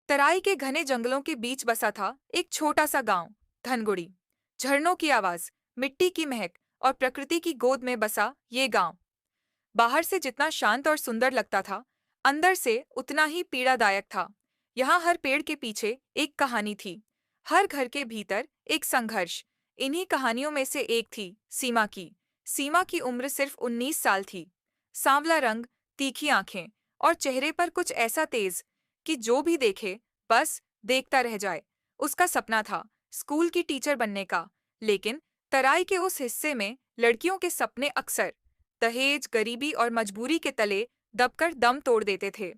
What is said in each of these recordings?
तराई के घने जंगलों के बीच बसा था एक छोटा सा गांव, धनगुड़ी। झरनों की आवाज, मिट्टी की महक और प्रकृति की गोद में बसा ये गांव बाहर से जितना शांत और सुंदर लगता था, अंदर से उतना ही पीड़ादायक था। यहाँ हर पेड़ के पीछे एक कहानी थी, हर घर के भीतर एक संघर्ष। इन्हीं कहानियों में से एक थी सीमा की। सीमा की उम्र सिर्फ 19 साल थी। सांवला रंग, तीखी आंखें और चेहरे पर कुछ ऐसा तेज कि जो भी देखे बस देखता रह जाए। उसका सपना था स्कूल की टीचर बनने का, लेकिन तराई के उस हिस्से में लड़कियों के सपने अक्सर दहेज, गरीबी और मजबूरी के तले दबकर दम तोड़ देते थे।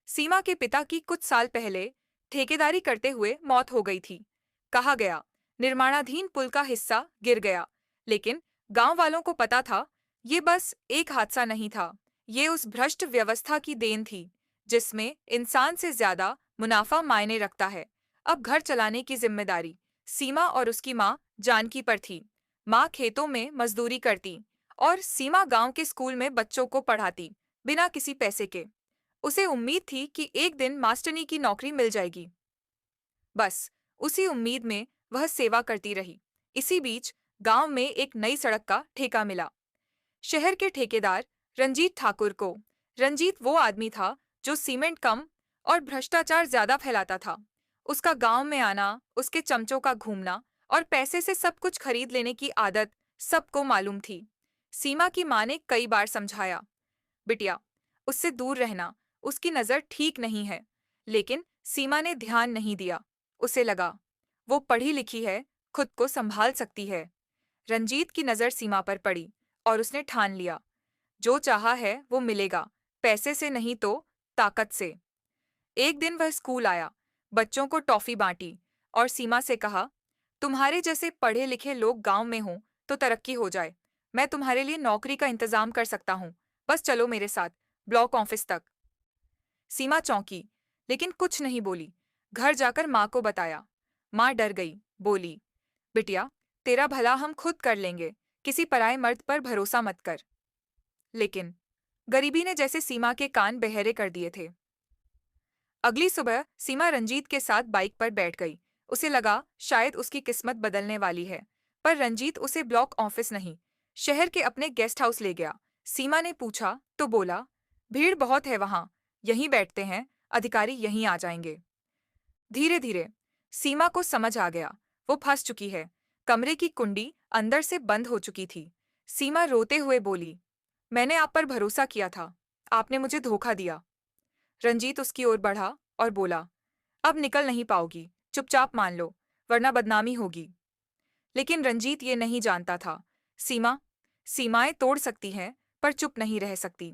सीमा के पिता की कुछ साल पहले ठेकेदारी करते हुए मौत हो गई थी। कहा गया निर्माणाधीन पुल का हिस्सा गिर गया, लेकिन गांव वालों को पता था ये बस एक हादसा नहीं था। ये उस भ्रष्ट व्यवस्था की देन थी जिसमें इंसान से ज्यादा मुनाफा मायने रखता है। अब घर चलाने की जिम्मेदारी सीमा और उसकी माँ जानकी पर थी। माँ खेतों में मजदूरी करती और सीमा गांव के स्कूल में बच्चों को पढ़ाती, बिना किसी पैसे के। उसे उम्मीद थी कि एक दिन मास्टरनी की नौकरी मिल जाएगी। बस उसी उम्मीद में वह सेवा करती रही। इसी बीच गांव में एक नई सड़क का ठेका मिला, शहर के ठेकेदार रंजीत ठाकुर को। रंजीत वो आदमी था जो सीमेंट कम और भ्रष्टाचार ज्यादा फैलाता था। उसका गांव में आना, उसके चमचों का घूमना और पैसे से सब कुछ खरीद लेने की आदत सबको मालूम थी। सीमा की माँ ने कई बार समझाया, बिटिया, उससे दूर रहना, उसकी नजर ठीक नहीं है। लेकिन सीमा ने ध्यान नहीं दिया। उसे लगा वो पढ़ी लिखी है, खुद को संभाल सकती है। रंजीत की नजर सीमा पर पड़ी और उसने ठान लिया, जो चाहा है वो मिलेगा, पैसे से नहीं तो ताकत से। एक दिन वह स्कूल आया, बच्चों को टॉफी बांटी और सीमा से कहा, तुम्हारे जैसे पढ़े लिखे लोग गांव में हों तो तरक्की हो जाए। मैं तुम्हारे लिए नौकरी का इंतजाम कर सकता हूँ, बस चलो मेरे साथ ब्लॉक ऑफिस तक। सीमा चौंकी, लेकिन कुछ नहीं बोली। घर जाकर माँ को बताया। माँ डर गई, बोली, बिटिया, तेरा भला हम खुद कर लेंगे, किसी पराये मर्द पर भरोसा मत कर। लेकिन गरीबी ने जैसे सीमा के कान बहरे कर दिए थे। अगली सुबह सीमा रंजीत के साथ बाइक पर बैठ गई। उसे लगा शायद उसकी किस्मत बदलने वाली है। पर रंजीत उसे ब्लॉक ऑफिस नहीं, शहर के अपने गेस्ट हाउस ले गया। सीमा ने पूछा तो बोला, भीड़ बहुत है वहां, यहीं बैठते हैं, अधिकारी यहीं आ जाएंगे। धीरे धीरे सीमा को समझ आ गया, वो फंस चुकी है। कमरे की कुंडी अंदर से बंद हो चुकी थी। सीमा रोते हुए बोली, मैंने आप पर भरोसा किया था, आपने मुझे धोखा दिया। रंजीत उसकी ओर बढ़ा और बोला, अब निकल नहीं पाओगी, चुपचाप मान लो, वरना बदनामी होगी। लेकिन रंजीत ये नहीं जानता था, सीमा सीमाएं तोड़ सकती हैं पर चुप नहीं रह सकती।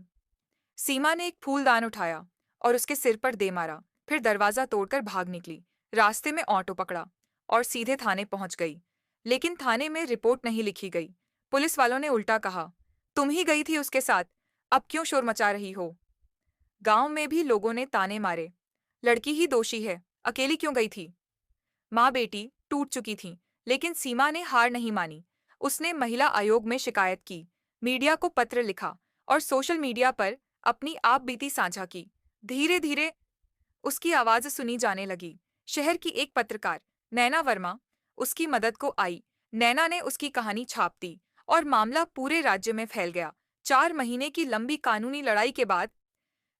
सीमा ने एक फूलदान उठाया और उसके सिर पर दे मारा, फिर दरवाजा तोड़कर भाग निकली। रास्ते में ऑटो पकड़ा और सीधे थाने पहुंच गई। लेकिन थाने में रिपोर्ट नहीं लिखी गई। पुलिस वालों ने उल्टा कहा, तुम ही गई थी उसके साथ, अब क्यों शोर मचा रही हो। गांव में भी लोगों ने ताने मारे, लड़की ही दोषी है, अकेली क्यों गई थी। माँ बेटी टूट चुकी थीं, लेकिन सीमा ने हार नहीं मानी। उसने महिला आयोग में शिकायत की, मीडिया को पत्र लिखा और सोशल मीडिया पर अपनी आप बीती साझा की। धीरे धीरे उसकी आवाज सुनी जाने लगी। शहर की एक पत्रकार, नैना वर्मा, उसकी मदद को आई। नैना ने उसकी कहानी छाप दी और मामला पूरे राज्य में फैल गया। 4 महीने की लंबी कानूनी लड़ाई के बाद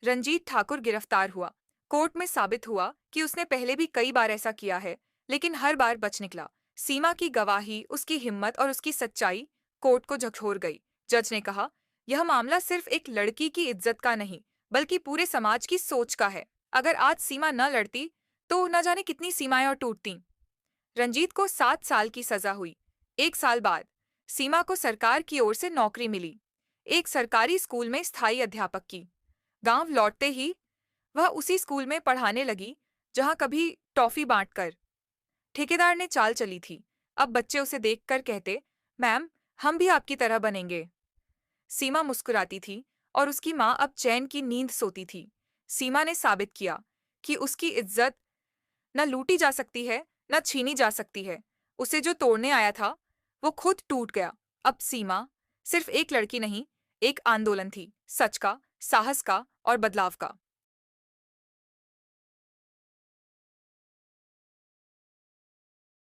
रंजीत ठाकुर गिरफ्तार हुआ। कोर्ट में साबित हुआ कि उसने पहले भी कई बार ऐसा किया है, लेकिन हर बार बच निकला। सीमा की गवाही, उसकी हिम्मत और उसकी सच्चाई कोर्ट को झकझोर गई। जज ने कहा, यह मामला सिर्फ एक लड़की की इज्जत का नहीं, बल्कि पूरे समाज की सोच का है। अगर आज सीमा न लड़ती तो न जाने कितनी सीमाएं और टूटती। रंजीत को 7 साल की सजा हुई। 1 साल बाद सीमा को सरकार की ओर से नौकरी मिली, एक सरकारी स्कूल में स्थायी अध्यापक की। गांव लौटते ही वह उसी स्कूल में पढ़ाने लगी जहां कभी टॉफी बांटकर ठेकेदार ने चाल चली थी। अब बच्चे उसे देखकर कहते, मैम, हम भी आपकी तरह बनेंगे। सीमा मुस्कुराती थी और उसकी माँ अब चैन की नींद सोती थी। सीमा ने साबित किया कि उसकी इज्जत न लूटी जा सकती है, न छीनी जा सकती है। उसे जो तोड़ने आया था वो खुद टूट गया। अब सीमा सिर्फ एक लड़की नहीं, एक आंदोलन थी, सच का, साहस का और बदलाव का।